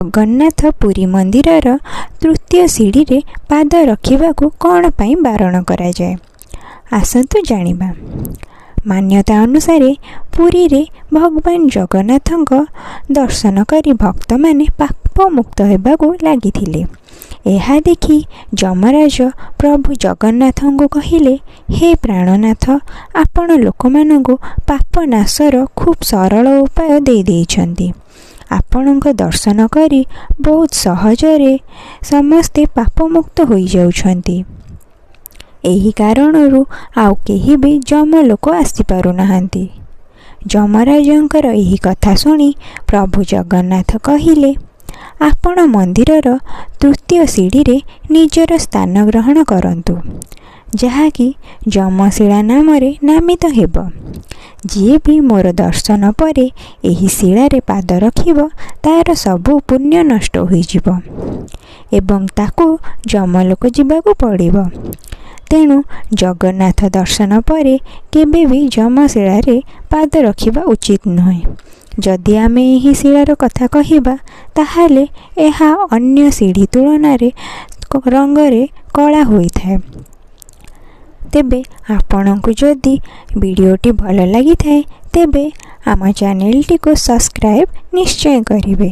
जगन्नाथ पुरी मंदिरर तृतीय सीढ़ी रे पाद रखिबाकू कौन पाई बारण करा जाए आसतु जानिबा। मान्यता अनुसार पुरी रे भगवान जगन्नाथଙ୍କ दर्शन करी भक्त माने पाप मुक्त हेबाकू लागिथिले। एहा देखि यमराज प्रभु जगन्नाथ को कहिले, हे प्राणनाथ, आपण लोकमानंकु पाप नाशर खूब सरल उपाय दे देइछन्ति। आपणक दर्शन करी बहुत सहजरे समस्ते पाप मुक्त होई जाउछन्ति। एही कारणरू आउ केही भी जमलोक आसी पारु नाहांती। यमराजंकर एही कथा सुनी प्रभु जगन्नाथ कहिले, आपण मंदिरर तृतीय सीढ़ी रे निजर स्थान ग्रहण करंतु, जहाँकि जमशिला नाम नामित हेब। जी भी मोर दर्शन परे एही शिलारे पाद रखिब तार सबु पुण्य नष्ट होइजिब एवं ताकू जमलोक जिबाकू पड़िब। तेणु जगन्नाथ दर्शन परे केबे भी जमशिलारे पाद रखिबा उचित नुहे। जदि आमे एही शिलार कथा कहिबा ताहाले एहा अन्य सीढ़ी तुलनारे रंगरे कला होइथाए। तेबे आपणकु जदि वीडियोटी भल लगी थाए तेबे आम चैनल टी को सब्सक्राइब निश्चय करिवे।